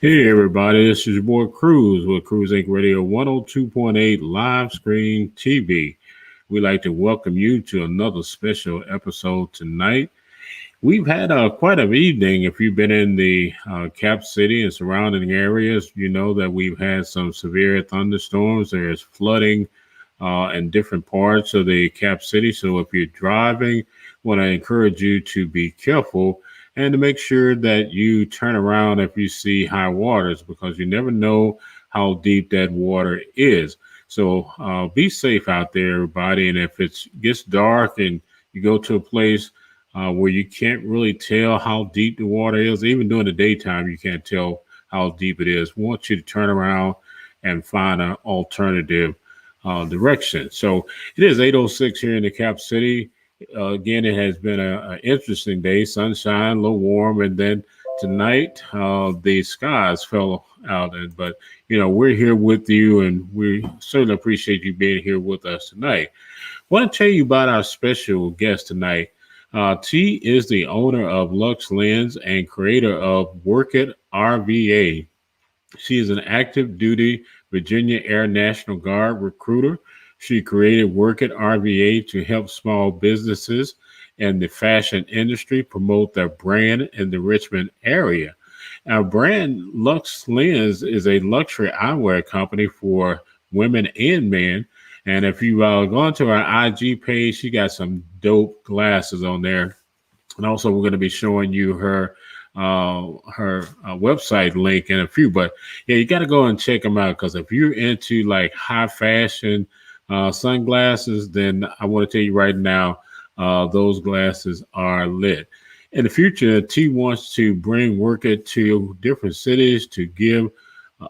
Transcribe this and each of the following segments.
Hey everybody, this is your boy Cruz with Cruz Inc. Radio 102.8 live screen TV. We'd like to welcome you to another special episode tonight. We've had quite an evening. If you've been in the Cap City and surrounding areas, you know that we've had some severe thunderstorms. There's flooding in different parts of the Cap City. So if you're driving, I want to encourage you to be careful and to make sure that you turn around if you see high waters because you never know how deep that water is. So be safe out there, everybody. And if it gets dark and you go to a place where you can't really tell how deep the water is, even during the daytime, you can't tell how deep it is. We want you to turn around and find an alternative direction. So it is 8:06 here in the Cap City. Again, it has been an interesting day, sunshine, a little warm, and then tonight the skies fell out. But we're here with you, and we certainly appreciate you being here with us tonight. I want to tell you about our special guest tonight. T is the owner of Lux Lenz and creator of WerkItRVA. She is an active duty Virginia Air National Guard recruiter. She created WerkItRVA to help small businesses and the fashion industry promote their brand in the Richmond area. Our brand Lux Lenz is a luxury eyewear company for women and men. And if you go onto our IG page, she got some dope glasses on there. And also, we're going to be showing you her website link in a few. But yeah, you got to go and check them out because if you're into like high fashion sunglasses, then I want to tell you right now, those glasses are lit. In the future, T wants to bring Werkit to different cities to give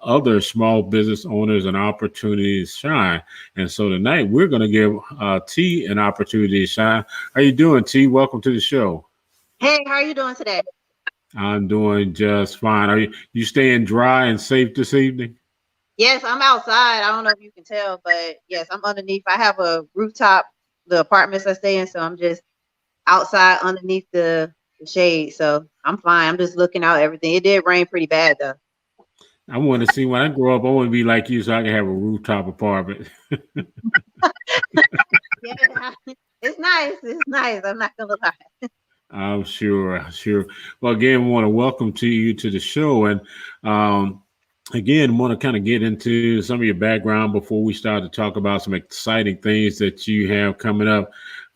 other small business owners an opportunity to shine. And so tonight we're going to give T an opportunity to shine. How you doing, T? Welcome to the show. Hey, how are you doing today? I'm doing just fine. Are you staying dry and safe this evening? Yes, I'm outside. I don't know if you can tell, but yes, I'm underneath. I have a rooftop, the apartments I stay in, so I'm just outside underneath the shade. So I'm fine. I'm just looking out everything. It did rain pretty bad though. I want to see when I grow up. I want to be like you, so I can have a rooftop apartment. Yeah, it's nice. It's nice. I'm not gonna lie. I'm sure. Well, again, we want to welcome to you to the show, and again, want to kind of get into some of your background before we start to talk about some exciting things that you have coming up.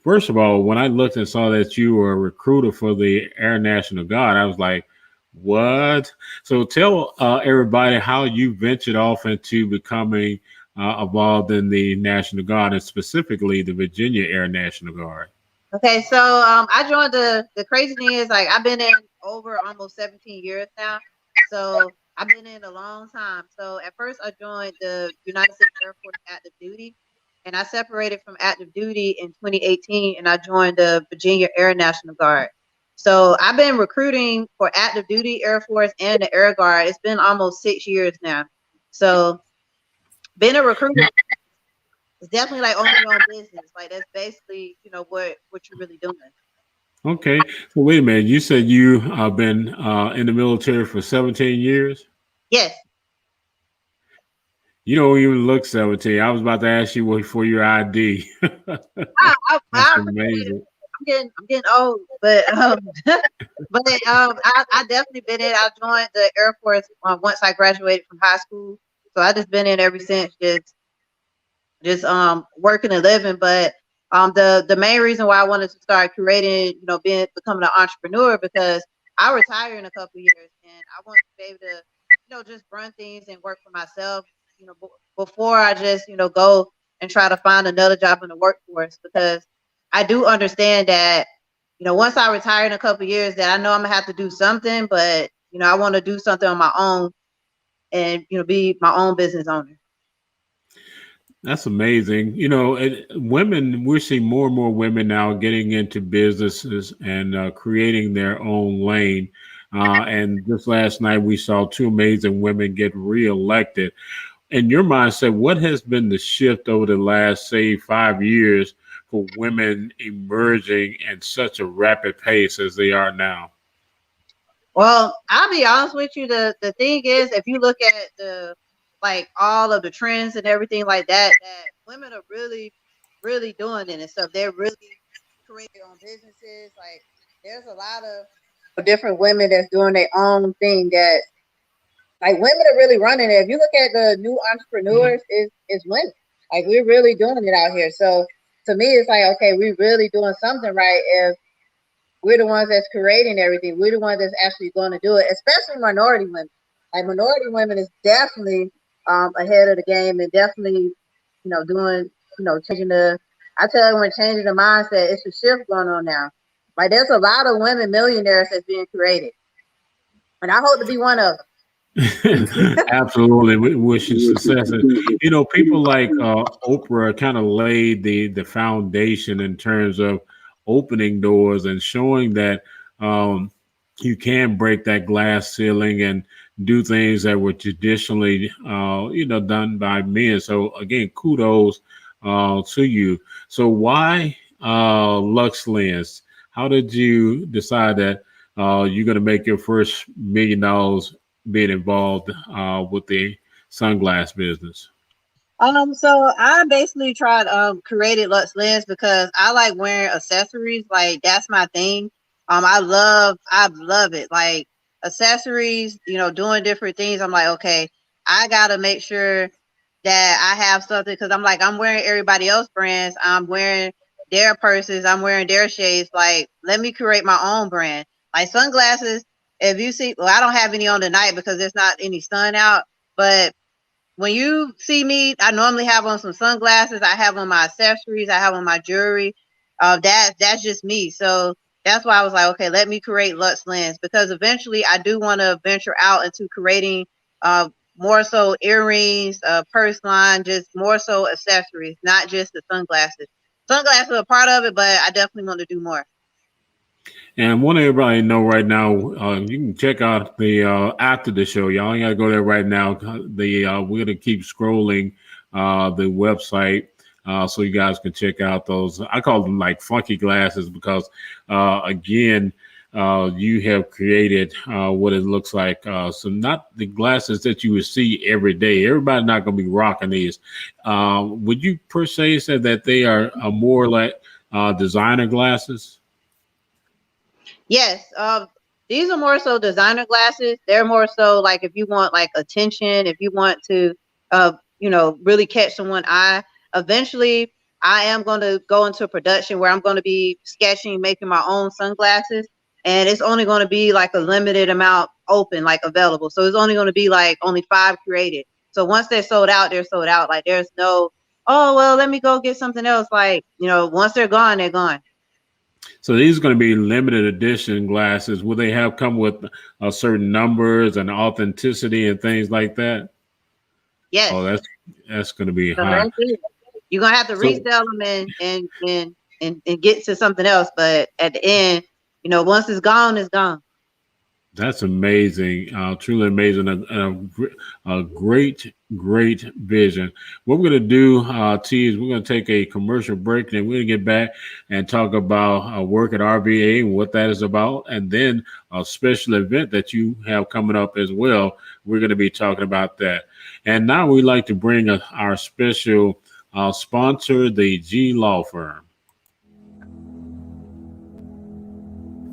First of all, when I looked and saw that you were a recruiter for the Air National Guard, I was like, what? So tell everybody how you ventured off into becoming involved in the National Guard and specifically the Virginia Air National Guard. Okay, so I joined the crazy thing is like I've been in over almost 17 years now. So I've been in a long time. So at first I joined the United States Air Force active duty and I separated from active duty in 2018 and I joined the Virginia Air National Guard. So I've been recruiting for active duty Air Force and the Air Guard. It's been almost 6 years now. So being a recruiter it's definitely like owning your own business. Like that's basically, what you're really doing. Okay. So wait a minute. You said you have been in the military for 17 years? Yes. You don't even look 17. I was about to ask you what for your ID. That's I appreciate it. amazing. I'm getting old, but I definitely been in. I joined the Air Force once I graduated from high school, so I just been in ever since, just working and living. But the main reason why I wanted to start creating, becoming an entrepreneur because I retire in a couple of years and I want to be able to, just run things and work for myself, before I just, go and try to find another job in the workforce because I do understand that, once I retire in a couple of years that I know I'm gonna have to do something, but I want to do something on my own and be my own business owner. That's amazing. Women, we're seeing more and more women now getting into businesses and creating their own lane. And just last night, we saw two amazing women get reelected. In your mindset, what has been the shift over the last, say, 5 years for women emerging at such a rapid pace as they are now? Well, I'll be honest with you. The thing is, if you look at the like all of the trends and everything like that, that women are really doing it and stuff. They're really creating their own businesses. Like there's a lot of different women that's doing their own thing. That like women are really running it. If you look at the new entrepreneurs, it's women. Like we're really doing it out here. So to me, it's like okay, we're really doing something right if we're the ones that's creating everything. We're the ones that's actually going to do it, especially minority women. Like minority women is definitely ahead of the game and definitely, doing, changing the. I tell everyone, changing the mindset. It's a shift going on now. Like there's a lot of women millionaires that's being created, and I hope to be one of them. Absolutely. We wish you success. And, people like Oprah kind of laid the foundation in terms of opening doors and showing that you can break that glass ceiling and do things that were traditionally, done by men. So again, kudos to you. So why Lux Lenz? How did you decide that you're going to make your first $1 million being involved with the sunglass business? So I basically tried created Lux Lenz because I like wearing accessories. Like that's my thing. I love it. Like accessories, doing different things. I'm like, okay, I gotta make sure that I have something because I'm wearing everybody else brands. I'm wearing their purses. I'm wearing their shades. Like, let me create my own brand. Like sunglasses. If you see, well, I don't have any on tonight because there's not any sun out. But when you see me, I normally have on some sunglasses. I have on my accessories. I have on my jewelry. That's just me. So that's why I was like, okay, let me create Lux Lenz because eventually I do want to venture out into creating more so earrings, purse line, just more so accessories, not just the sunglasses. Sunglasses are a part of it, but I definitely want to do more. And I want everybody to know right now, you can check out the after the show. Y'all ain't got to go there right now. We're gonna keep scrolling the website so you guys can check out those. I call them like funky glasses because again, you have created what it looks like. So not the glasses that you would see every day. Everybody's not gonna be rocking these. Would you per se say that they are more like designer glasses? Yes, these are more so designer glasses. They're more so like if you want like attention, if you want to, really catch someone's eye. Eventually, I am going to go into production where I'm going to be sketching, making my own sunglasses, and it's only going to be like a limited amount open, like available. So it's only going to be like only 5 created. So once they're sold out, they're sold out. Like there's no, oh well, let me go get something else. Like once they're gone, they're gone. So these are going to be limited edition glasses. Will they have come with certain numbers and authenticity and things like that? Yes. Oh, that's going to be so high. You're going to have to resell them and get to something else. But at the end, once it's gone, it's gone. That's amazing, truly amazing, a great vision. What we're going to do, T, is we're going to take a commercial break, and we're going to get back and talk about WerkItRVA and what that is about, and then a special event that you have coming up as well. We're going to be talking about that. And now we'd like to bring our special sponsor, the G Law Firm.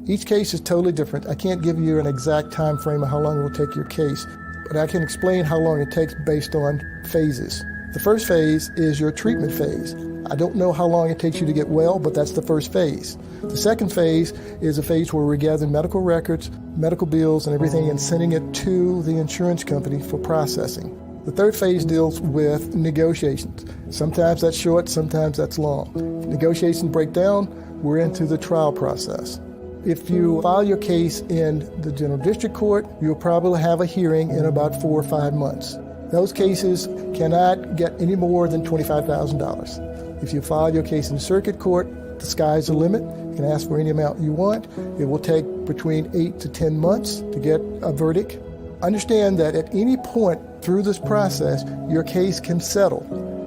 Each case is totally different. I can't give you an exact time frame of how long it will take your case, but I can explain how long it takes based on phases. The first phase is your treatment phase. I don't know how long it takes you to get well, but that's the first phase. The second phase is a phase where we're gathering medical records, medical bills, and everything and sending it to the insurance company for processing. The third phase deals with negotiations. Sometimes that's short, sometimes that's long. If negotiations break down, we're into the trial process. If you file your case in the General District Court, you'll probably have a hearing in about 4 or 5 months. Those cases cannot get any more than $25,000. If you file your case in the Circuit Court, the sky's the limit. You can ask for any amount you want. It will take between 8 to 10 months to get a verdict. Understand that at any point through this process, your case can settle.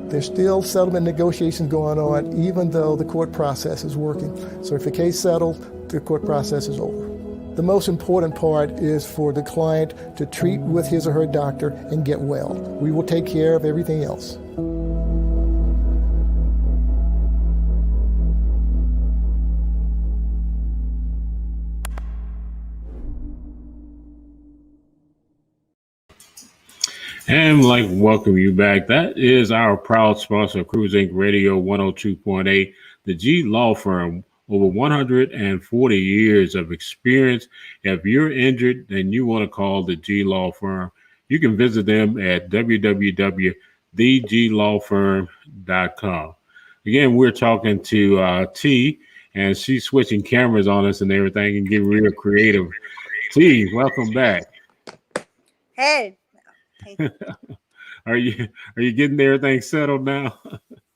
There's still settlement negotiations going on, even though the court process is working. So if the case settles, the court process is over. The most important part is for the client to treat with his or her doctor and get well. We will take care of everything else. And I'd like to welcome you back. That is our proud sponsor of Cruise Inc. Radio 102.8, the G Law Firm. Over 140 years of experience. If you're injured, then you want to call the G Law Firm. You can visit them at www.theglawfirm.com. Again, we're talking to T, and she's switching cameras on us and everything and getting real creative. T, welcome back. Hey. Are you getting everything settled now?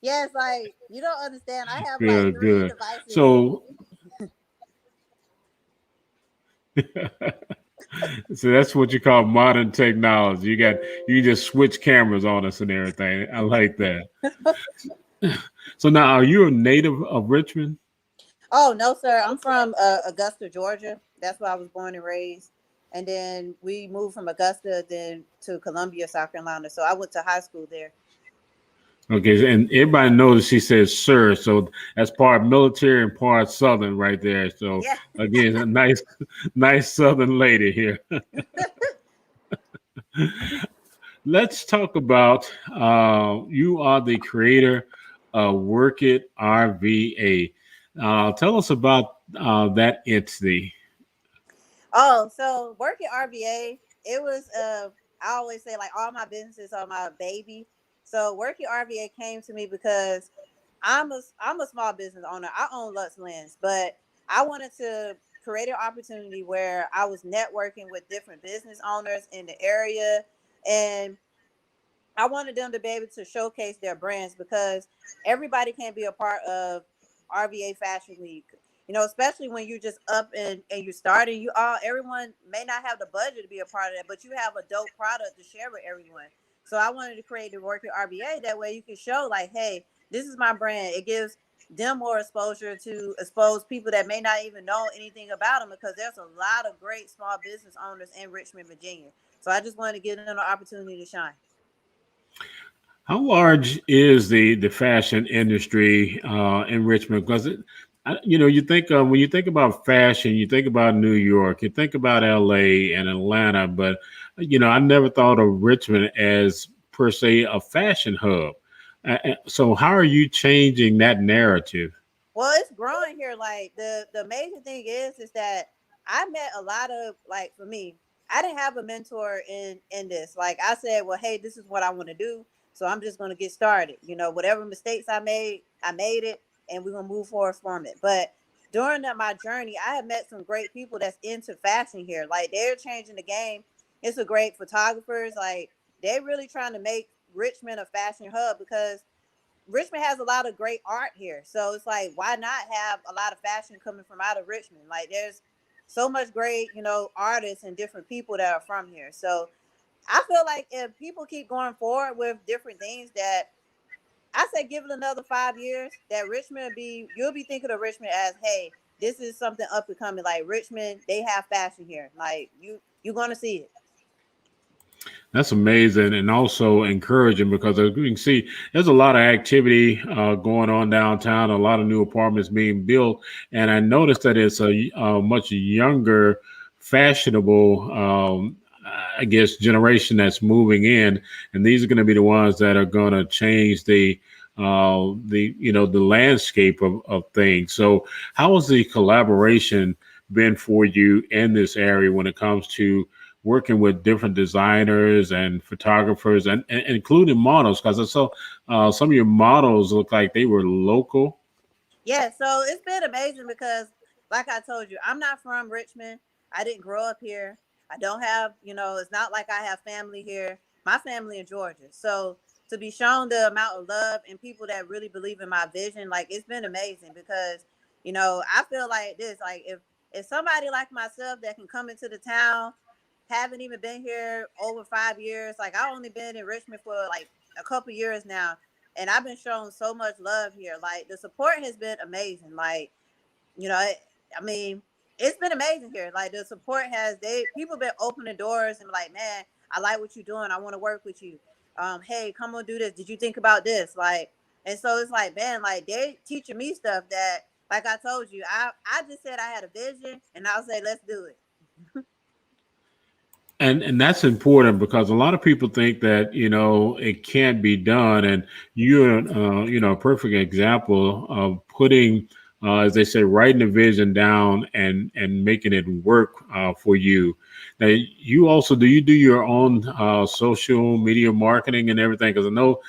Yes, like you don't understand. I have Good, like 3 good. devices. So so that's what you call modern technology. You just switch cameras on us and everything. I like that. So now, are you a native of Richmond? Oh no, sir. I'm from Augusta, Georgia. That's where I was born and raised. And then we moved from Augusta then to Columbia, South Carolina. So I went to high school there. Okay, and everybody knows she says sir, so that's part military and part Southern right there. So yeah. Again, a nice Southern lady here. Let's talk about you are the creator of WerkItRVA. Tell us about that entity. Oh, so WerkItRVA, it was I always say like all my businesses are my baby. So WerkItRVA came to me because I'm a small business owner. I own Lux Lenz, but I wanted to create an opportunity where I was networking with different business owners in the area, and I wanted them to be able to showcase their brands because everybody can't be a part of RVA Fashion Week. You know, especially when you're just up and you're starting, everyone may not have the budget to be a part of that, but you have a dope product to share with everyone. So I wanted to create the WerkItRVA. That way you can show like, hey, this is my brand. It gives them more exposure to expose people that may not even know anything about them, because there's a lot of great small business owners in Richmond, Virginia. So I just wanted to give them an opportunity to shine. How large is the fashion industry in Richmond? Because you think when you think about fashion, you think about New York, you think about LA and Atlanta, but I never thought of Richmond as per se a fashion hub. So how are you changing that narrative? Well, it's growing here. Like the amazing thing is that I met a lot of, like, for me, I didn't have a mentor in this. Like I said, well, hey, this is what I want to do, so I'm just going to get started. Whatever mistakes I made it, and we're going to move forward from it. But during my journey, I have met some great people that's into fashion here. Like they're changing the game. It's a great photographers. Like they're really trying to make Richmond a fashion hub, because Richmond has a lot of great art here. So it's like, why not have a lot of fashion coming from out of Richmond? Like there's so much great, artists and different people that are from here. So I feel like if people keep going forward with different things, that I say give it another 5 years, that Richmond you'll be thinking of Richmond as, hey, this is something up and coming. Like Richmond, they have fashion here. Like you're going to see it. That's amazing and also encouraging, because as you can see, there's a lot of activity going on downtown, a lot of new apartments being built. And I noticed that it's a much younger, fashionable, I guess, generation that's moving in. And these are going to be the ones that are going to change the landscape of things. So how has the collaboration been for you in this area when it comes to working with different designers and photographers and including models? Because I saw some of your models look like they were local. Yeah, so it's been amazing because, like I told you, I'm not from Richmond. I didn't grow up here. I don't have, it's not like I have family here. My family in Georgia. So to be shown the amount of love and people that really believe in my vision, like it's been amazing, because, I feel like this, like if somebody like myself that can come into the town, haven't even been here over 5 years. Like I only been in Richmond for like a couple years now, and I've been shown so much love here. Like the support has been amazing. Like, I mean, it's been amazing here. Like the support people been opening doors and like, man, I like what you're doing. I want to work with you. Hey, come on, do this. Did you think about this? Like, and so it's like, man, like they teaching me stuff that, like I told you, I just said I had a vision, and I'll say, let's do it. And that's important because a lot of people think that it can't be done, and you're a perfect example of putting, as they say, writing the vision down and making it work for you. Now, do you do your own social media marketing and everything? Because I know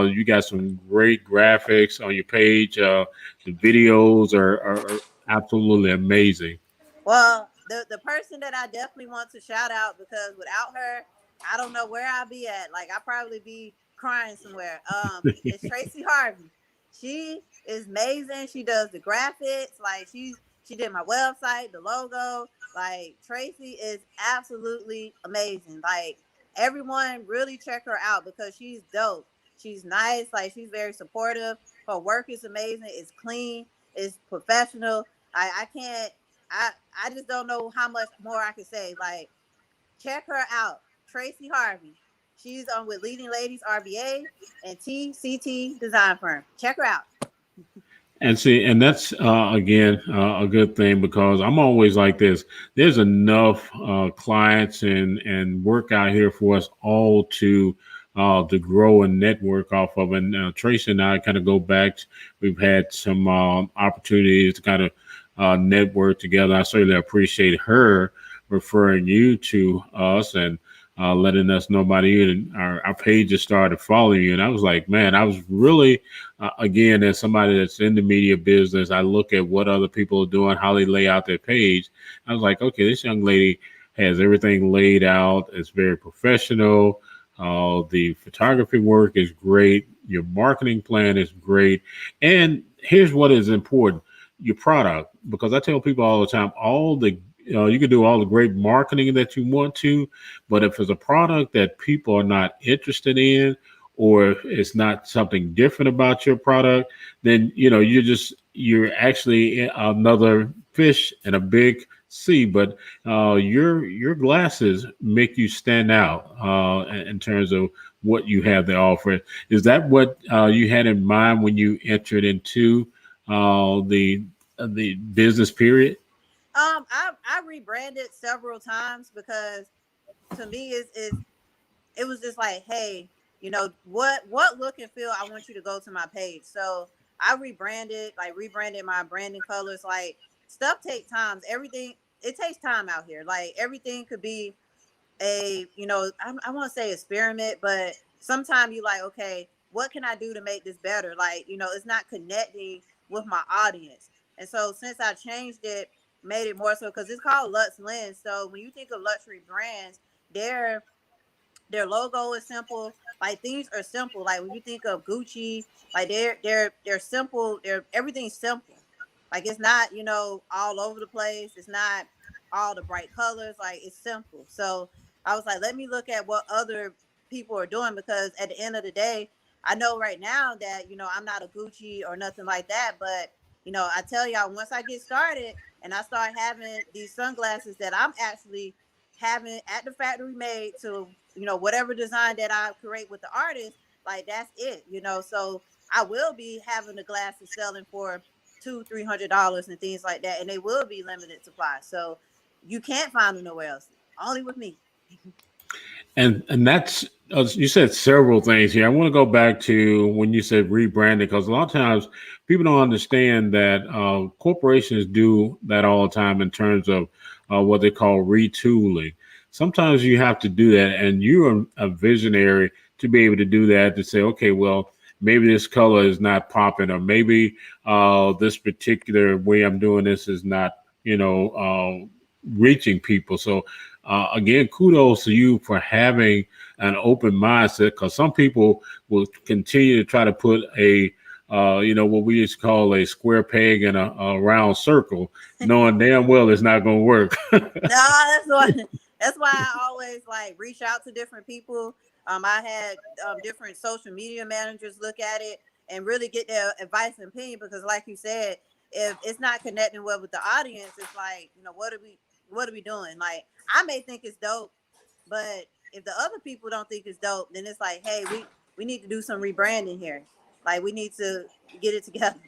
you got some great graphics on your page. The videos are absolutely amazing. Well, the person that I definitely want to shout out, because without her, I don't know where I'll be at. Like I'll probably be crying somewhere. It's Tracy Harvey. She is amazing. She does the graphics. Like she did my website, the logo. Like Tracy is absolutely amazing. Like everyone really check her out because she's dope. She's nice. Like she's very supportive. Her work is amazing. It's clean. It's professional. I can't. I I just don't know how much more I can say. Like, check her out, Tracy Harvey. She's on with Leading Ladies RBA and TCT Design Firm. Check her out. And see, and that's again a good thing because I'm always like this. There's enough clients and work out here for us all to grow and network off of. And Tracy and I kind of go back. We've had some opportunities to kind of network together. I certainly appreciate her referring you to us and letting us know about you. And our page just started following you. And I was like, man, I was really, again, as somebody that's in the media business, I look at what other people are doing, how they lay out their page. I was like, okay, this young lady has everything laid out. It's very professional. The photography work is great. Your marketing plan is great. And here's what is important: your product. Because I tell people all the time, you can do all the great marketing that you want to, but if it's a product that people are not interested in, or if it's not something different about your product, then you're actually another fish in a big sea. But your glasses make you stand out in terms of what you have to offer. Is that what you had in mind when you entered into the business period? I rebranded several times because to me it was just like, hey, what look and feel I want you to go to my page. So I rebranded my branding colors. Like stuff takes time. Everything it takes time out here. Like everything could be I want to say experiment, but sometimes you like, okay, what can I do to make this better? Like, it's not connecting with my audience. And so since I changed it, made it more so because it's called Lux Lenz. So when you think of luxury brands, their logo is simple. Like things are simple. Like when you think of Gucci, like they're simple. Everything's simple. Like it's not, all over the place. It's not all the bright colors. Like it's simple. So I was like, let me look at what other people are doing, because at the end of the day, I know right now that, I'm not a Gucci or nothing like that. But, I tell y'all, once I get started and I start having these sunglasses that I'm actually having at the factory made to, whatever design that I create with the artist, like that's it, so I will be having the glasses selling for $200-$300 and things like that, and they will be limited supply. So you can't find them nowhere else, only with me. And that's you said several things here. I want to go back to when you said rebranding, because a lot of times people don't understand that corporations do that all the time in terms of what they call retooling. Sometimes you have to do that, and you're a visionary to be able to do that, to say, okay, well, maybe this color is not popping, or maybe this particular way I'm doing this is not, reaching people. So again, kudos to you for having an open mindset, because some people will continue to try to put what we used to call a square peg in a round circle, knowing damn well it's not going to work. No, that's why I always like reach out to different people. I had different social media managers look at it and really get their advice and opinion, because like you said, if it's not connecting well with the audience, it's like, what are we doing? Like, I may think it's dope, but if the other people don't think it's dope, then it's like, hey, we need to do some rebranding here. Like, we need to get it together.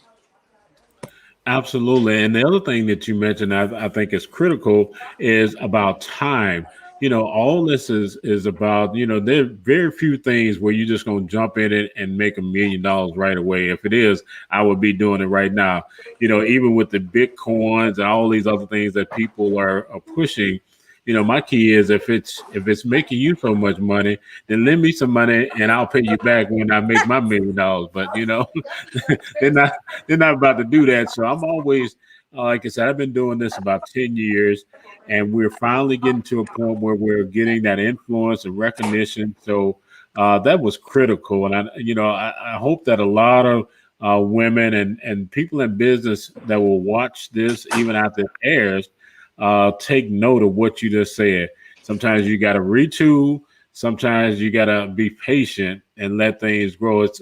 Absolutely. And the other thing that you mentioned, I think is critical, is about time. All this is about, there are very few things where you're just going to jump in it and make $1 million right away. If it is, I would be doing it right now. Even with the Bitcoins and all these other things that people are pushing, my key is if it's making you so much money, then lend me some money and I'll pay you back when I make my $1 million. But they're not about to do that. So I'm always, like I said, I've been doing this about 10 years, and we're finally getting to a point where we're getting that influence and recognition. So that was critical, and I hope that a lot of women and people in business that will watch this even after it airs take note of what you just said. Sometimes you got to retool. Sometimes you got to be patient and let things grow. It's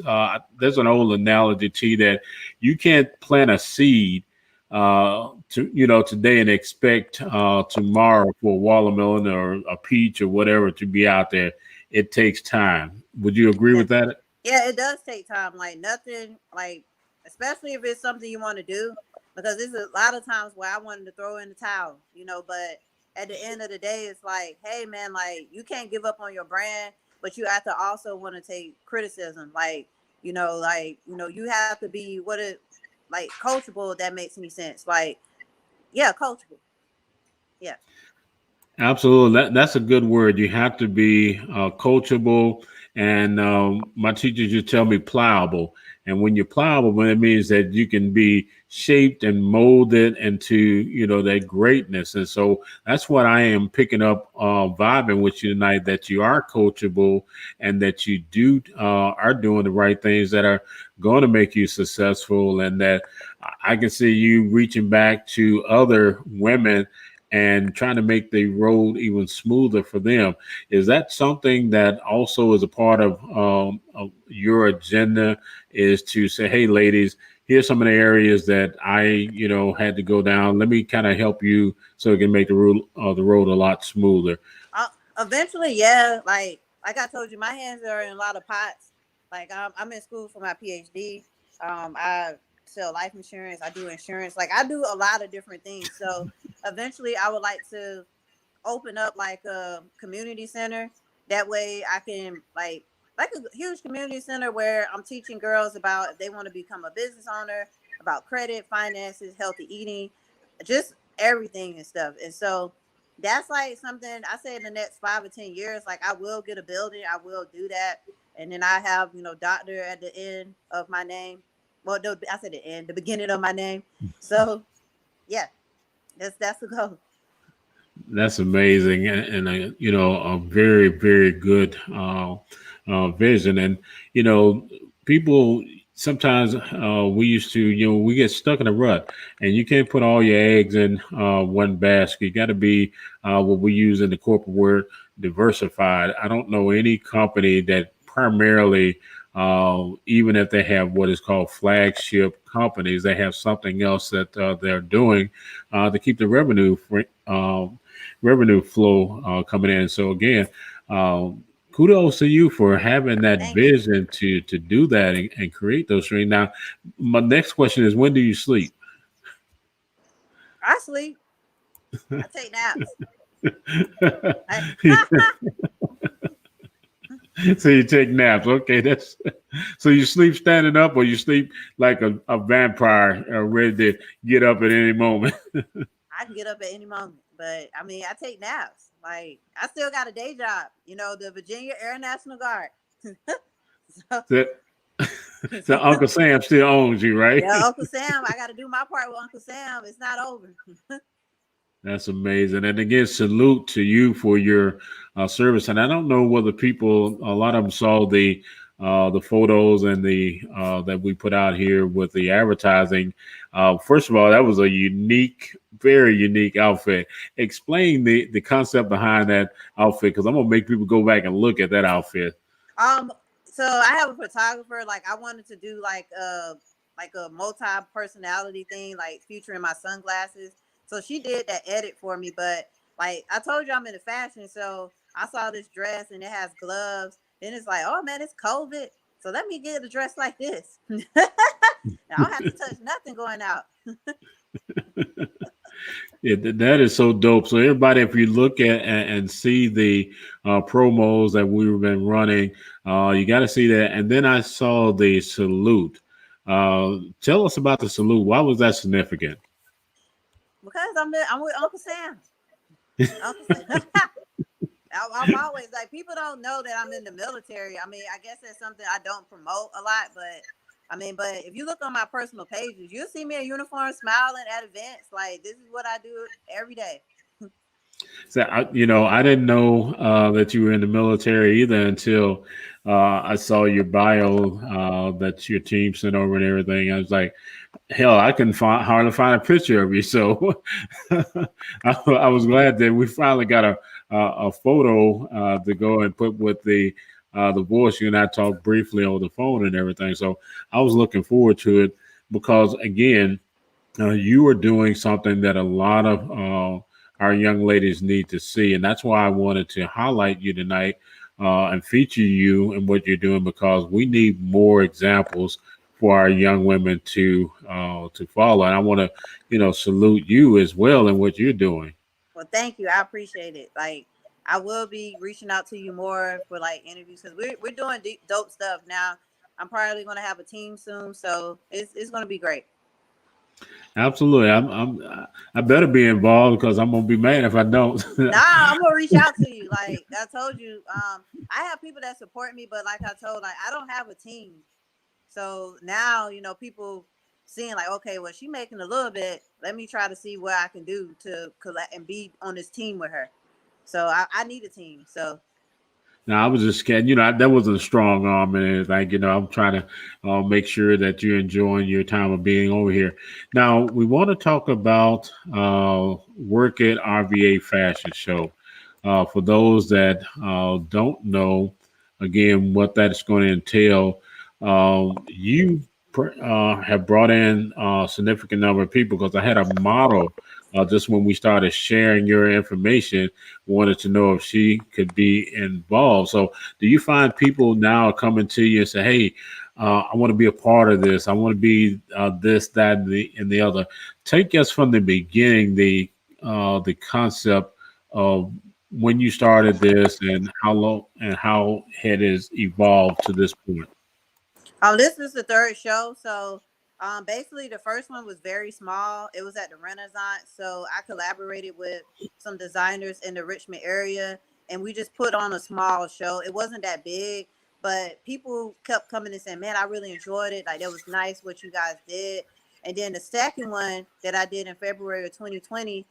there's an old analogy, T, that you can't plant a seed today and expect tomorrow for a watermelon or a peach or whatever to be out there. It takes time. Would you agree with that? Yeah, it does take time. Like, nothing, like, especially if it's something you want to do, because there's a lot of times where I wanted to throw in the towel, but at the end of the day, it's like, hey man, like, you can't give up on your brand, but you have to also want to take criticism. Like, you have to be coachable, if that makes any sense. Like, yeah, coachable. Yeah. Absolutely. That's a good word. You have to be coachable. And my teachers used to tell me pliable. And when you're pliable, it means that you can be shaped and molded into, that greatness. And so that's what I am picking up, vibing with you tonight, that you are coachable and that you are doing the right things that are going to make you successful. And that I can see you reaching back to other women and trying to make the road even smoother for them. Is that something that also is a part of your agenda, is to say, hey, ladies, here's some of the areas that I, had to go down. Let me kind of help you so it can make the road a lot smoother. Eventually, yeah. Like I told you, my hands are in a lot of pots. Like, I'm in school for my PhD. I sell life insurance. I do insurance. Like, I do a lot of different things. So eventually I would like to open up like a community center. That way I can like a huge community center where I'm teaching girls about, if they want to become a business owner, about credit, finances, healthy eating, just everything and stuff. And so that's like something I say in the next 5 or 10 years, like, I will get a building. I will do that. And then I have, doctor at the end of my name. Well, no, I said the end, the beginning of my name. So, yeah, that's the goal. That's amazing, and a very, very good vision. And people sometimes we used to, we get stuck in a rut, and you can't put all your eggs in one basket. You got to be what we use in the corporate word, diversified. I don't know any company that primarily, even if they have what is called flagship companies, they have something else that they're doing to keep the revenue flow coming in. So again, kudos to you for having that vision to do that and create those things. Now, my next question is, when do you sleep? I sleep. I take naps. So you take naps. Okay, so you sleep standing up, or you sleep like a vampire, ready to get up at any moment? I can get up at any moment, but I mean, I take naps. Like, I still got a day job, the Virginia Air National Guard. So Uncle Sam still owns you, right? Yeah, Uncle Sam. I got to do my part with Uncle Sam. It's not over. That's amazing. And again, salute to you for your service. And I don't know whether a lot of them saw the photos and the that we put out here with the advertising. First of all, that was a very unique outfit. Explain the concept behind that outfit, because I'm gonna make people go back and look at that outfit. So I have a photographer. Like, I wanted to do like like a multi-personality thing, like featuring my sunglasses. So she did that edit for me. But like I told you, I'm into fashion, so I saw this dress and it has gloves. Then it's like, oh man, it's COVID, so let me get a dress like this. I don't have to touch nothing going out. Yeah, that is so dope. So everybody, if you look at and see the promos that we've been running, you got to see that. And then I saw the salute. Tell us about the salute. Why was that significant? Because I'm with Uncle Sam. Uncle Sam. I'm always like, people don't know that I'm in the military. I mean, I guess that's something I don't promote a lot, but I mean, but if you look on my personal pages, you'll see me in uniform smiling at events. Like, this is what I do every day. So, I didn't know that you were in the military either until I saw your bio that your team sent over and everything. I was like, hell, I couldn't hardly find a picture of you. So I was glad that we finally got a photo to go and put with the voice. You and I talked briefly on the phone and everything. So I was looking forward to it because, again, you are doing something that a lot of our young ladies need to see. And that's why I wanted to highlight you tonight and feature you and what you're doing, because we need more examples for our young women to follow. And I want to, salute you as well in what you're doing. Well, thank you. I appreciate it. Like, I will be reaching out to you more for like interviews, because we're doing dope stuff now. I'm probably going to have a team soon, so it's going to be great. Absolutely. I better be involved, because I'm gonna be mad if I don't. Nah, I'm gonna reach out to you. Like I told you, I have people that support me, but like I don't have a team. So now, people seeing like, okay, well, she making a little bit. Let me try to see what I can do to collect and be on this team with her. So I need a team. So. Now, I was just kidding. That wasn't a strong arm and everything. I'm trying to make sure that you're enjoying your time of being over here. Now, we want to talk about WerkItRVA Fashion Show. For those that don't know, again, what that's going to entail, you have brought in a significant number of people, because I had a model just when we started sharing your information, wanted to know if she could be involved. So do you find people now coming to you and say, hey, I want to be a part of this. I want to be this, that, and the other. Take us from the beginning, the concept of when you started this and how long and how it has evolved to this point. This is the third show. So basically the first one was very small. It was at the Renaissance. So I collaborated with some designers in the Richmond area, and we just put on a small show. It wasn't that big, but people kept coming and saying, man, I really enjoyed it. Like, that was nice what you guys did. And then the second one that I did in February of 2020,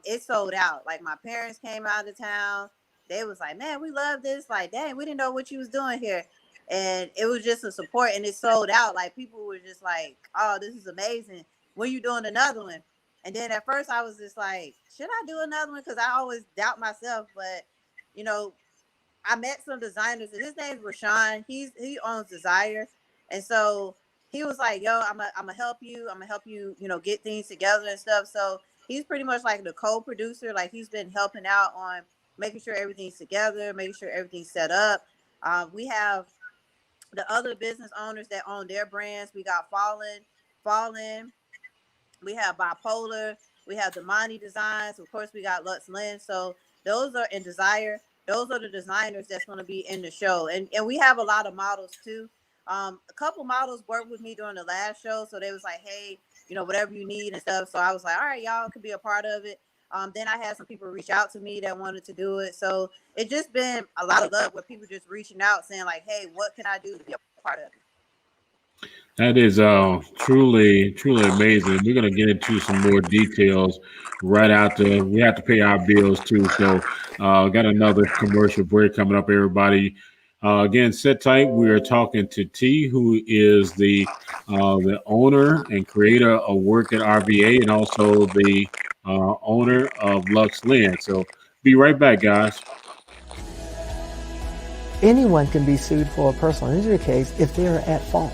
it sold out. Like, my parents came out of town. They was like, man, we love this. Like, dang, we didn't know what you was doing here. And it was just a support, and it sold out. Like, people were just like, oh, this is amazing. When you doing another one? And then at first I was just like, should I do another one? Because I always doubt myself. But, I met some designers, and his name's Rashawn. He owns Desire. And so he was like, yo, I'm gonna help you. I'm gonna help you, get things together and stuff. So he's pretty much like the co-producer. Like, he's been helping out on making sure everything's together, making sure everything's set up. We have the other business owners that own their brands. We got Fallen. We have Bipolar. We have Damani Designs. Of course, we got Lux Lenz. So those are in Desire. Those are the designers that's going to be in the show. And we have a lot of models too. A couple models worked with me during the last show. So they was like, hey, whatever you need and stuff. So I was like, all right, y'all could be a part of it. Then I had some people reach out to me that wanted to do it. So it just been a lot of love with people just reaching out saying like, hey, what can I do to be a part of it? That is truly, truly amazing. We're going to get into some more details right after. We have to pay our bills too. So got another commercial break coming up, everybody. Again, sit tight. We are talking to T, who is the owner and creator of WerkItRVA, and also the owner of Lux Lenz. So be right back, guys. Anyone can be sued for a personal injury case if they are at fault.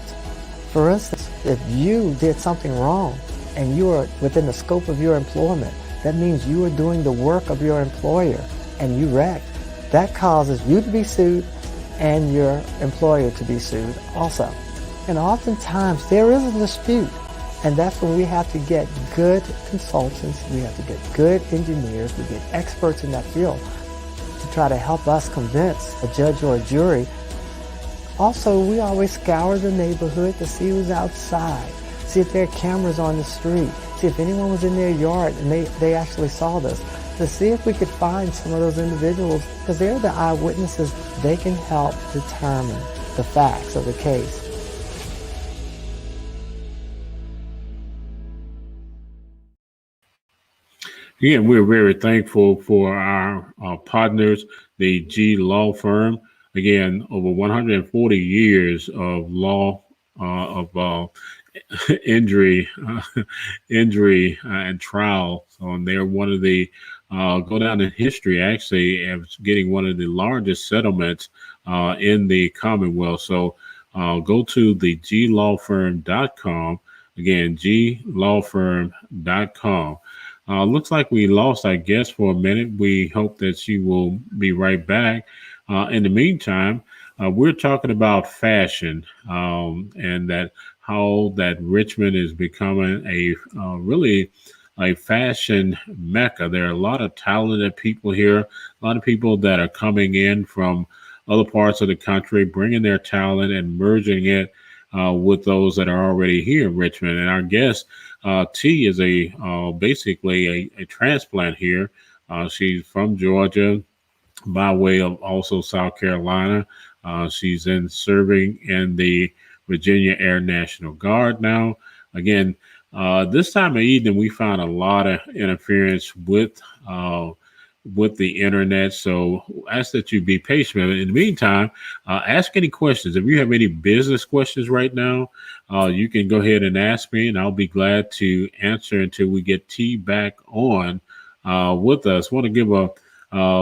For instance, if you did something wrong and you are within the scope of your employment, that means you are doing the work of your employer and you wrecked. That causes you to be sued and your employer to be sued also. And oftentimes there is a dispute, and that's when we have to get good consultants, we have to get good engineers, we get experts in that field to try to help us convince a judge or a jury. Also, we always scour the neighborhood to see who's outside, see if there are cameras on the street, see if anyone was in their yard and they actually saw this, to see if we could find some of those individuals, because they're the eyewitnesses. They can help determine the facts of the case. Again, we're very thankful for our partners, the G Law Firm. Again, over 140 years of law, injury and trial. So they're one of the go down in history actually as getting one of the largest settlements in the Commonwealth. So go to the glawfirm.com. Again, glawfirm.com. Looks like we lost our guest for a minute. We hope that she will be right back. In the meantime, we're talking about fashion and that how that Richmond is becoming a really a fashion mecca. There are a lot of talented people here, a lot of people that are coming in from other parts of the country, bringing their talent and merging it with those that are already here in Richmond. And our guest, T, is basically a transplant here. She's from Georgia by way of also South Carolina. She's serving in the Virginia Air National Guard now. Again, this time of evening, we found a lot of interference with the internet. So I ask that you be patient. In the meantime, ask any questions. If you have any business questions right now, you can go ahead and ask me, and I'll be glad to answer until we get T back on with us. Want to give a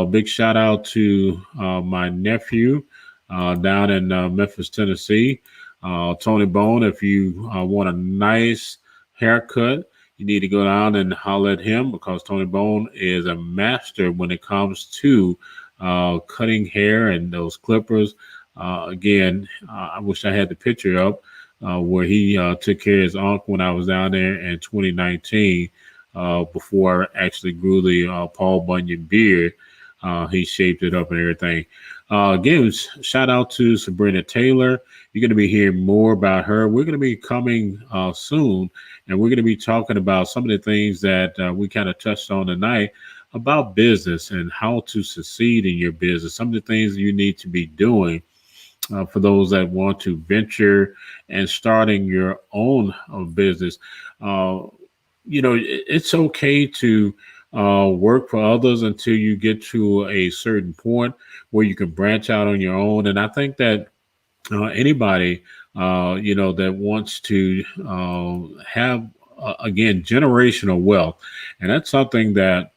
big shout out to my nephew down in Memphis, Tennessee, Tony Bone. If you want a nice haircut, you need to go down and holler at him, because Tony Bone is a master when it comes to cutting hair and those clippers. Again, I wish I had the picture up where he took care of his uncle when I was down there in 2019 before I actually grew the Paul Bunyan beard. He shaped it up and everything. Again, shout out to Sabrina Taylor. You're going to be hearing more about her. We're going to be coming soon, and we're going to be talking about some of the things that we kind of touched on tonight about business and how to succeed in your business. Some of the things you need to be doing for those that want to venture and starting your own business. It's okay to work for others until you get to a certain point where you can branch out on your own. And I think that anybody, that wants to have, again, generational wealth, and that's something that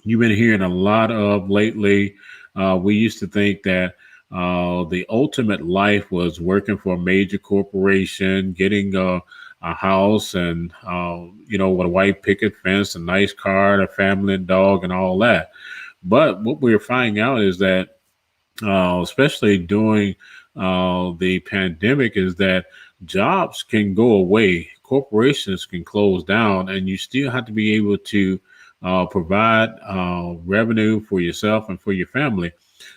you've been hearing a lot of lately. We used to think that the ultimate life was working for a major corporation, getting a house and, with a white picket fence, a nice car, a family and dog and all that. But what we're finding out is that, especially during the pandemic, is that jobs can go away, corporations can close down, and you still have to be able to provide revenue for yourself and for your family.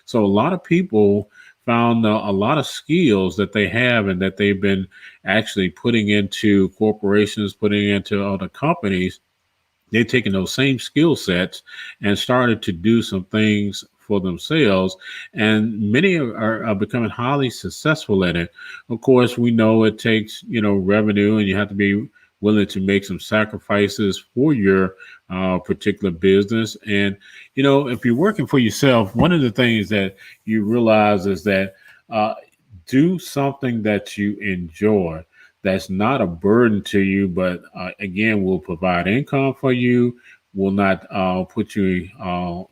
So a lot of people found a lot of skills that they have and that they've been actually putting into corporations, putting into other companies. They've taken those same skill sets and started to do some things for themselves, and many are becoming highly successful at it. Of course, we know it takes revenue, and you have to be willing to make some sacrifices for your particular business. And if you're working for yourself, one of the things that you realize is that do something that you enjoy, that's not a burden to you, but again, will provide income for you, will not put you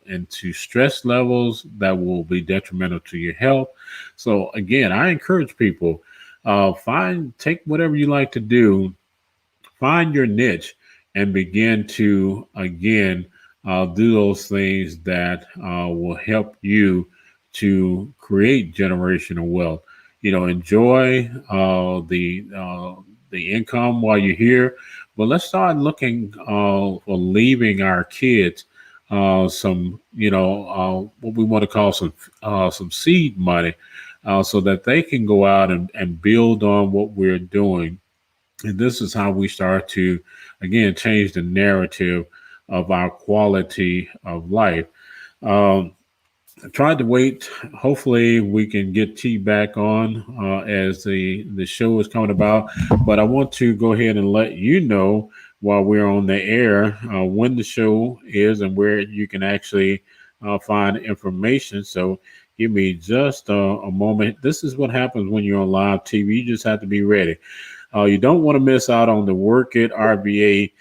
into stress levels that will be detrimental to your health. So again, I encourage people, Take whatever you like to do, find your niche, and begin to again do those things that will help you to create generational wealth. Enjoy the income while you're here, but let's start looking for leaving our kids some, what we want to call some seed money, so that they can go out and build on what we're doing. And this is how we start to, again, change the narrative of our quality of life. Um, I tried to wait. Hopefully, we can get T back on as the show is coming about. But I want to go ahead and let you know while we're on the air when the show is and where you can actually find information. So give me just a moment. This is what happens when you're on live TV. You just have to be ready. You don't want to miss out on the WerkItRVA,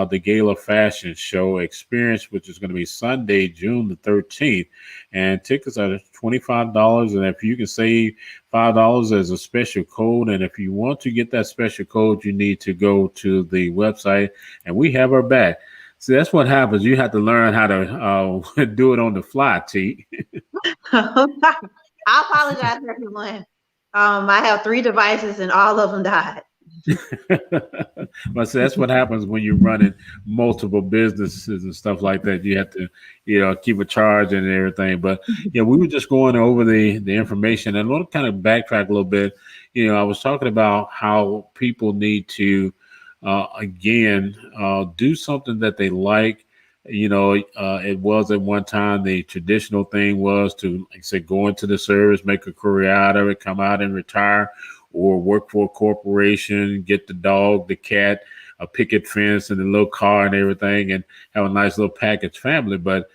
the Gala Fashion Show experience, which is going to be Sunday, June the 13th. And tickets are $25. And if you can save $5 as a special code, and if you want to get that special code, you need to go to the website, and we have our back. See, that's what happens. You have to learn how to do it on the fly, T. I apologize, everyone. I have 3 devices and all of them died. But see, that's what happens when you're running multiple businesses and stuff like that. You have to, keep a charge and everything. But yeah, we were just going over the information, and I want to kind of backtrack a little bit. I was talking about how people need to again do something that they like. It was at one time the traditional thing was to, like I said, go into the service, make a career out of it, come out and retire, or work for a corporation, get the dog, the cat, a picket fence, and a little car and everything, and have a nice little package family. But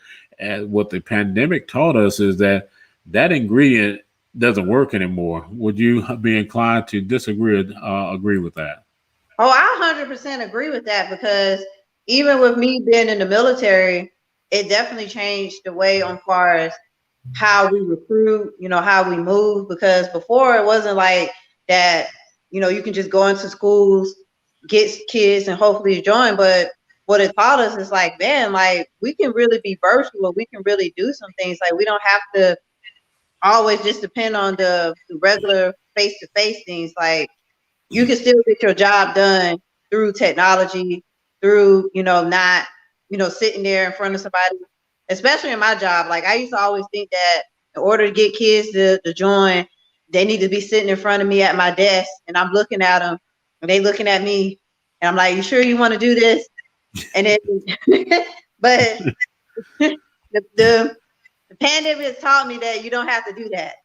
what the pandemic taught us is that ingredient doesn't work anymore. Would you be inclined to disagree or agree with that? Oh, I 100% agree with that, because even with me being in the military, it definitely changed the way on far as how we recruit, how we move, because before it wasn't like that, you can just go into schools, get kids, and hopefully join. But what it taught us is like, man, like we can really be virtual. We can really do some things. Like we don't have to always just depend on the regular face-to-face things. Like you can still get your job done through technology, through, not, sitting there in front of somebody, especially in my job. Like I used to always think that in order to get kids to join, they need to be sitting in front of me at my desk, and I'm looking at them and they looking at me, and I'm like, you sure you want to do this? And then, but the pandemic has taught me that you don't have to do that.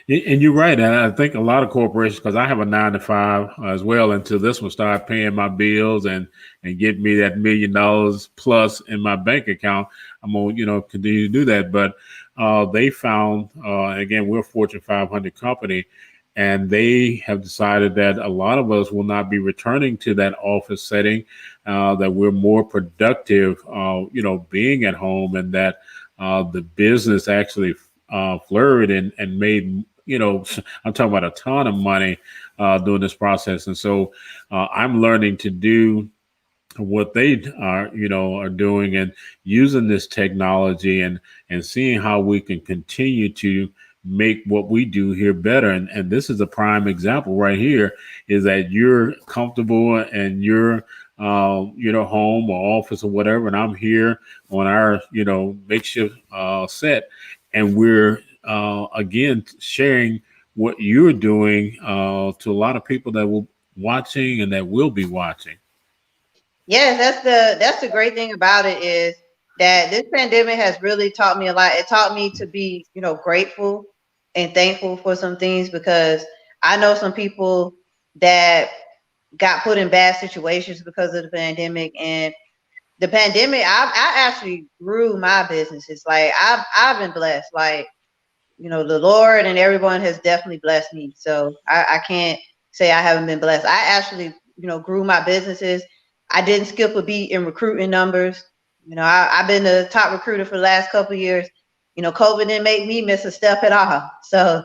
And you're right. And I think a lot of corporations, because I have a 9-to-5 as well, until this one started paying my bills and get me that $1 million plus in my bank account, I'm going to, continue to do that. But they found, again, we're a Fortune 500 company, and they have decided that a lot of us will not be returning to that office setting, that we're more productive, being at home, and that the business actually flourished and made, I'm talking about a ton of money during this process. And so I'm learning to do what they are doing, and using this technology and seeing how we can continue to make what we do here better. And this is a prime example right here, is that you're comfortable and you're home or office or whatever, and I'm here on our makeshift set, and we're again sharing what you're doing to a lot of people that will watching and that will be watching. Yes, that's the great thing about it, is that this pandemic has really taught me a lot. It taught me to be, grateful and thankful for some things, because I know some people that got put in bad situations because of the pandemic. And the pandemic, I actually grew my businesses. Like I've been blessed. Like, the Lord and everyone has definitely blessed me. So I can't say I haven't been blessed. I actually, grew my businesses. I didn't skip a beat in recruiting numbers. I've been the top recruiter for the last couple of years. COVID didn't make me miss a step at all. So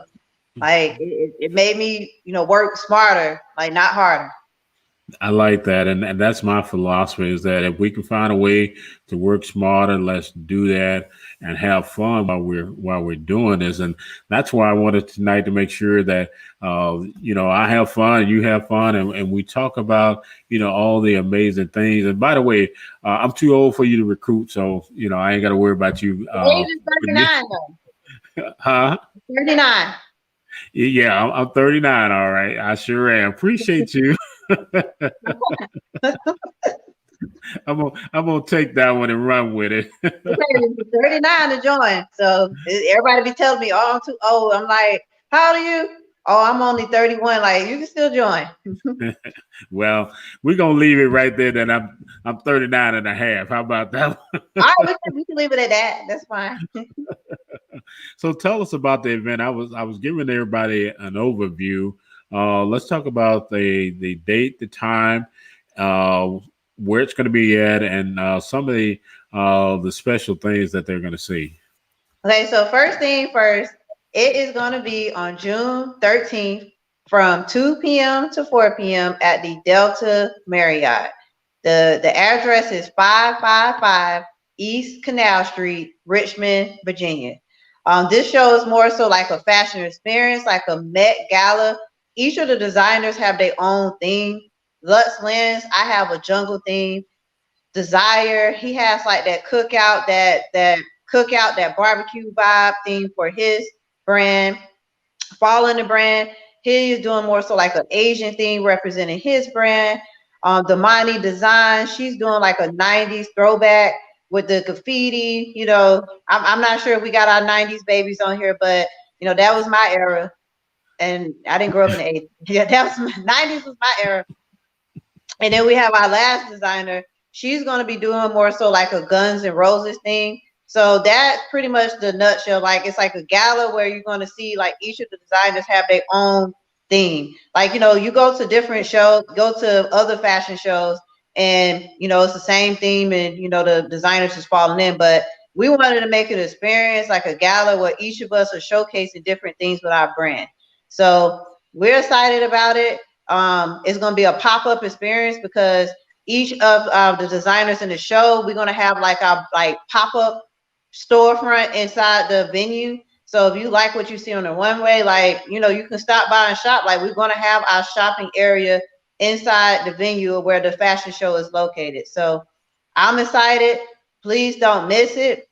Like it made me, work smarter, like not harder. I like that, and that's my philosophy is that if we can find a way to work smarter, let's do that and have fun while we're doing this. And that's why I wanted tonight to make sure that I have fun, you have fun, and we talk about all the amazing things. And by the way, I'm too old for you to recruit, so I ain't got to worry about you. Age is 39 though. Huh? 39. Yeah, I'm 39. All right, I sure am. Appreciate you. I'm gonna take that one and run with it. 39 to join. So everybody be telling me, "Oh, I'm too old." I'm like, "How old are you?" "Oh, I'm only 31." Like, you can still join. Well, we're gonna leave it right there. Then I'm 39 and a half. How about that? All right, we can leave it at that. That's fine. So tell us about the event. I was giving everybody an overview. Let's talk about the date, the time, where it's going to be at, and some of the special things that they're going to see. Okay, so first thing first, it is going to be on June 13th from 2 p.m. to 4 p.m. at the Delta Marriott. The address is 555 East Canal Street, Richmond, Virginia. This show is more so like a fashion experience, like a Met Gala. Each of the designers have their own theme. Lux Lenz, I have a jungle theme. Desire, he has like that cookout, that barbecue vibe theme for his brand. Following the brand, he is doing more so like an Asian theme representing his brand. Damani Design, she's doing like a 90s throwback with the graffiti. I'm not sure if we got our 90s babies on here, but that was my era. And I didn't grow up in the 80s. Yeah, that was 90s was my era. And then we have our last designer. She's going to be doing more so like a Guns N' Roses thing. So that's pretty much the nutshell. Like, it's like a gala where you're going to see like each of the designers have their own theme. Like, you go to different shows, go to other fashion shows, and it's the same theme, and the designers just falling in. But we wanted to make it an experience, like a gala where each of us are showcasing different things with our brand. So we're excited about it. It's going to be a pop-up experience because each of the designers in the show, we're going to have like our pop-up storefront inside the venue. So if you like what you see on the runway, you can stop by and shop. Like, we're going to have our shopping area inside the venue where the fashion show is located. So I'm excited. Please don't miss it.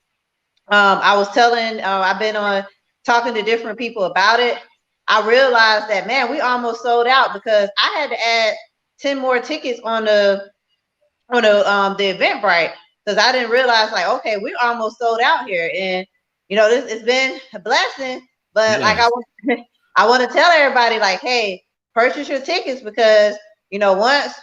I was telling, I've been talking to different people about it. I realized that, man, we almost sold out because I had to add 10 more tickets on the Eventbrite because I didn't realize, like, okay, we almost sold out here. And it's been a blessing, but like I want to tell everybody, like, hey, purchase your tickets because once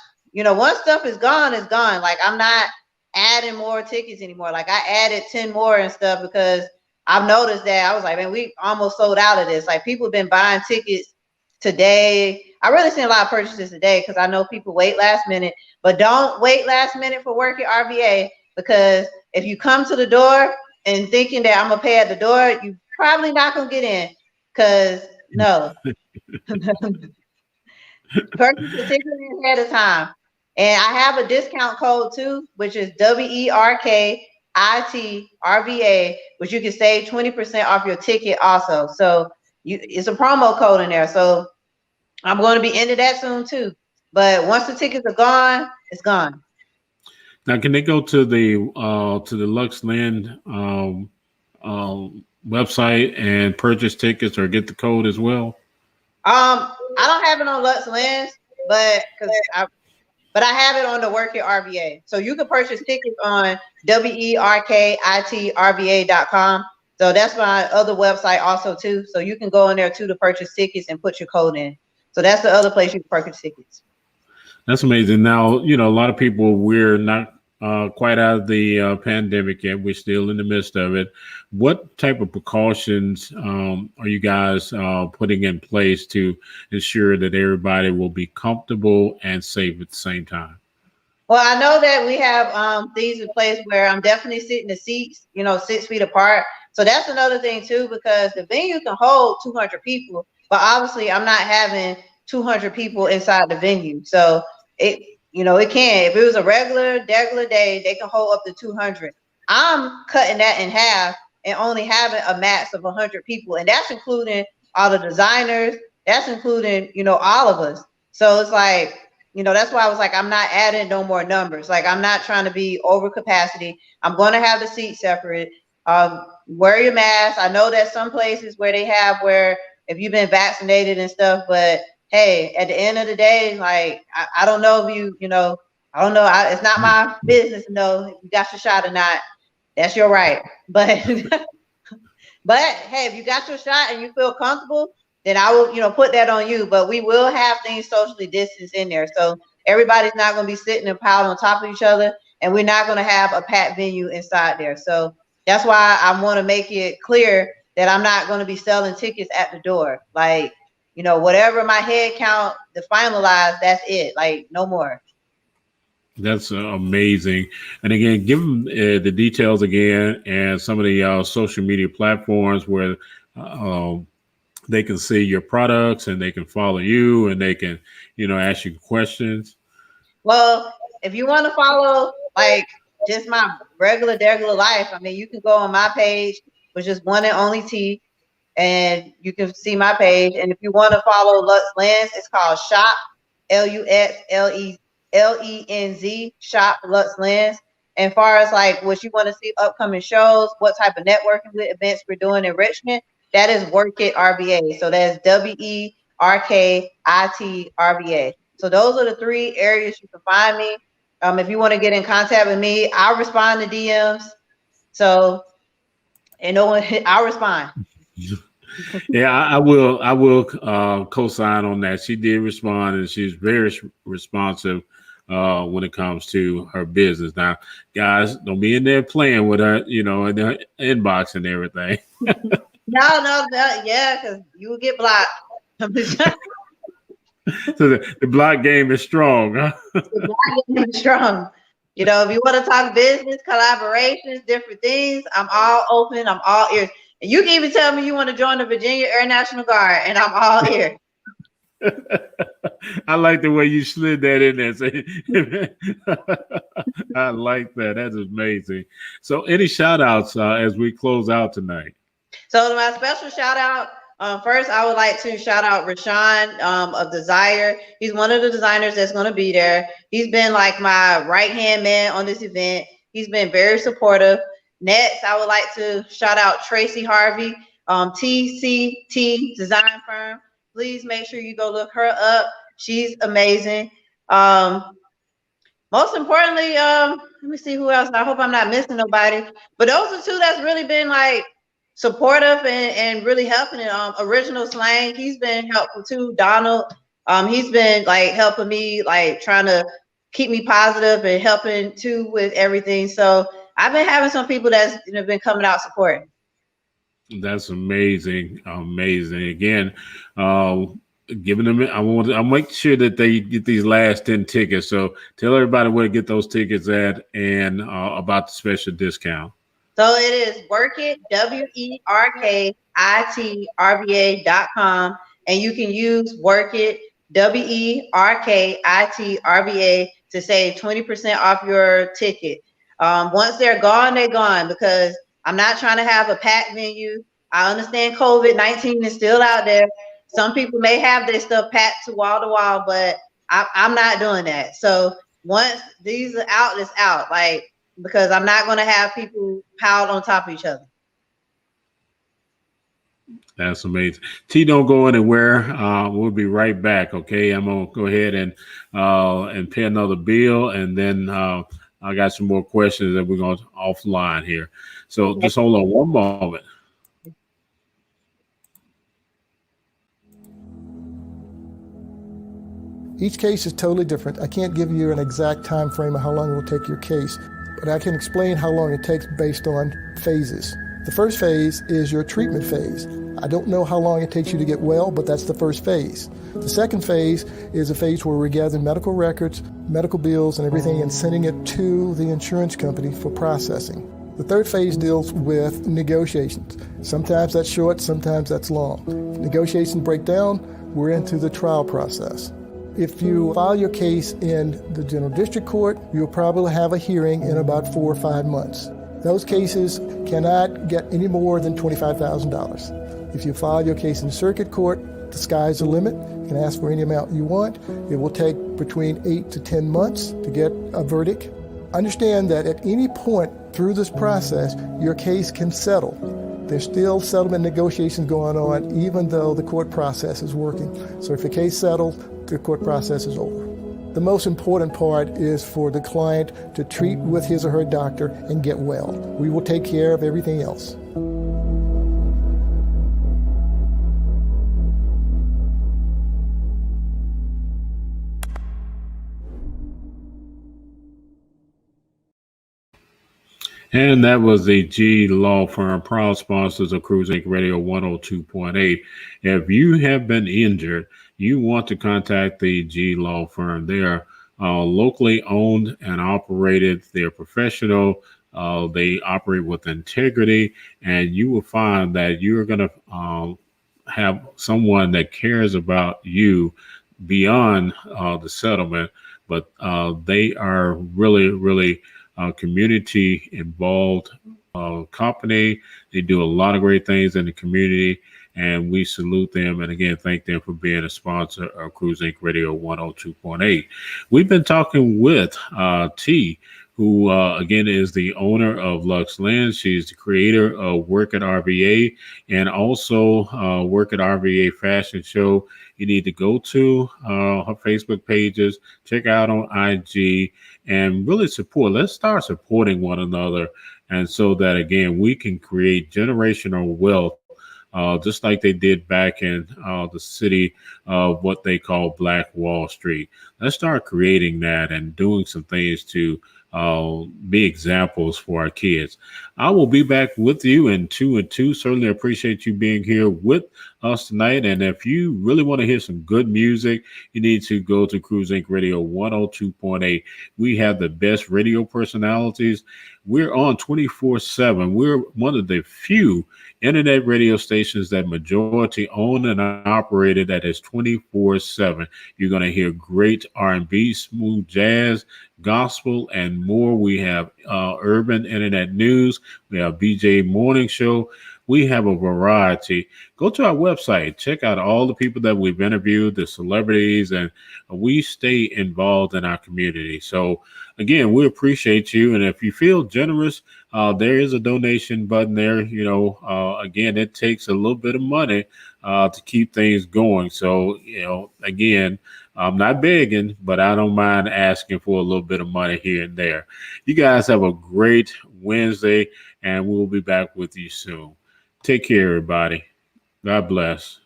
stuff is gone, it's gone. Like, I'm not adding more tickets anymore. Like, I added 10 more and stuff because I've noticed that I was like, man, we almost sold out of this. Like, people have been buying tickets today. I really seen a lot of purchases today because I know people wait last minute, but don't wait last minute for WerkItRVA because if you come to the door and thinking that I'm gonna pay at the door, you probably not gonna get in because no. Purchase the ticket ahead of time. And I have a discount code too, which is WerkItRVA, which you can save 20% off your ticket also. So it's a promo code in there. So I'm going to be into that soon too. But once the tickets are gone, it's gone. Now, can they go to the Lux Lenz website and purchase tickets or get the code as well? I don't have it on Lux Lenz, but I have it on the WerkItRVA. So you can purchase tickets on WerkItRVA.com. So that's my other website also too. So you can go in there too to purchase tickets and put your code in. So that's the other place you can purchase tickets. That's amazing. Now, a lot of people, we're not quite out of the pandemic yet. We're still in the midst of it. What type of precautions are you guys putting in place to ensure that everybody will be comfortable and safe at the same time? Well, I know that we have things in place where I'm definitely sitting the seats, 6 feet apart. So that's another thing too, because the venue can hold 200 people, but obviously I'm not having 200 people inside the venue. So it can. If it was a regular day, they can hold up to 200. I'm cutting that in half and only having a max of 100 people, and that's including all the designers. That's including, all of us. So it's like, that's why I was like, I'm not adding no more numbers. Like, I'm not trying to be over capacity. I'm going to have the seats separate. Wear your mask. I know that some places where they have where if you've been vaccinated and stuff, but hey, at the end of the day, like, I don't know if I don't know. It's not my business to know if you got your shot or not. That's your right. But but hey, if you got your shot and you feel comfortable, then I will, put that on you. But we will have things socially distanced in there. So everybody's not going to be sitting and piled on top of each other. And we're not going to have a packed venue inside there. So that's why I want to make it clear that I'm not going to be selling tickets at the door. Like, whatever my head count to finalize, that's it. Like, no more. That's amazing. And again, give them the details again and some of the social media platforms where they can see your products and they can follow you and they can, ask you questions. Well, if you want to follow like just my regular life, I mean, you can go on my page, which is One and Only T, and you can see my page. And if you want to follow Lux Lenz, it's called Shop LuxLenz, Shop Lux Lenz. And far as like what you want to see upcoming shows, what type of networking events we're doing in Richmond, that is WerkItRVA. So that's WerkItRVA. So those are the 3 areas you can find me. If you want to get in contact with me, I'll respond to DMs. So, and I'll respond. Yeah, I will co-sign on that. She did respond, and she's very responsive when it comes to her business. Now, guys, don't be in there playing with her, in the inbox and everything. No, yeah, because you will get blocked. So the block game is strong, huh? The block game is strong. If you want to talk business, collaborations, different things, I'm all open. I'm all ears. And you can even tell me you want to join the Virginia Air National Guard, and I'm all ears. I like the way you slid that in there. I like that. That's amazing. So any shout outs as we close out tonight? So my special shout out, first I would like to shout out Rashawn of Desire. He's one of the designers that's going to be there. He's been like my right-hand man on this event. He's been very supportive. Next, I would like to shout out Tracy Harvey, TCT Design Firm. Please make sure you go look her up. She's amazing. Most importantly, let me see who else. I hope I'm not missing nobody. But those are 2 that's really been like supportive and really helping it. Original Slang, he's been helpful too. Donald, he's been like helping me, like trying to keep me positive and helping too with everything. So I've been having some people that's been coming out supporting. That's amazing. Amazing. Again, giving them, I'll make sure that they get these last 10 tickets. So tell everybody where to get those tickets at and about the special discount. So it is Werkit, WerkItRVA.com, and you can use Werkit, WerkItRVA to save 20% off your ticket. Once they're gone, because I'm not trying to have a packed venue. I understand COVID-19 is still out there. Some people may have their stuff packed to wall, but I'm not doing that. So once these are out, it's out. Like, because I'm not going to have people piled on top of each other. That's amazing. T, don't go anywhere. We'll be right back. Okay, I'm gonna go ahead and pay another bill, and then I got some more questions that we're going to offline here. So just hold on one moment. Each case is totally different. I can't give you an exact time frame of how long it will take your case, but I can explain how long it takes based on phases. The first phase is your treatment phase. I don't know how long it takes you to get well, but that's the first phase. The second phase is a phase where we're gathering medical records, medical bills, and everything and sending it to the insurance company for processing. The third phase deals with negotiations. Sometimes that's short, sometimes that's long. If negotiations break down, we're into the trial process. If you file your case in the General District Court, you'll probably have a hearing in about 4 or 5 months. Those cases cannot get any more than $25,000. If you file your case in the Circuit Court, the sky's the limit. You can ask for any amount you want. It will take between 8 to 10 months to get a verdict. Understand that at any point through this process, your case can settle. There's still settlement negotiations going on, even though the court process is working. So if the case settles, the court process is over. The most important part is for the client to treat with his or her doctor and get well. We will take care of everything else. And that was the G Law Firm, proud sponsors of Cruise Inc. Radio 102.8. If you have been injured, you want to contact the G Law Firm. They are locally owned and operated. They're professional. They operate with integrity, and you will find that you're going to have someone that cares about you beyond the settlement, but they are really community involved company. They do a lot of great things in the community, and we salute them. And again, thank them for being a sponsor of Cruise Inc. Radio 102.8. We've been talking with T, who again is the owner of Lux Lenz. She's the creator of WerkItRVA and also WerkItRVA Fashion Show. You need to go to her Facebook pages, check out on IG, and really support. Let's start supporting one another, and so that again we can create generational wealth, just like they did back in the city of what they call Black Wall Street. Let's start creating that and doing some things to be examples for our kids. I will be back with you in 2 and 2. Certainly appreciate you being here with us tonight. And if you really want to hear some good music, you need to go to Cruise Inc. Radio 102.8. We have the best radio personalities. We're on 24/7. We're one of the few internet radio stations that majority owned and operated that is 24/7. You're going to hear great R&B, smooth jazz, gospel, and more. We have urban internet news. We have BJ Morning Show. We have a variety. Go to our website. Check out all the people that we've interviewed, the celebrities, and we stay involved in our community. So, again, we appreciate you. And if you feel generous, there is a donation button there. You know, again, it takes a little bit of money to keep things going. So, you know, again, I'm not begging, but I don't mind asking for a little bit of money here and there. You guys have a great Wednesday, and we'll be back with you soon. Take care, everybody. God bless.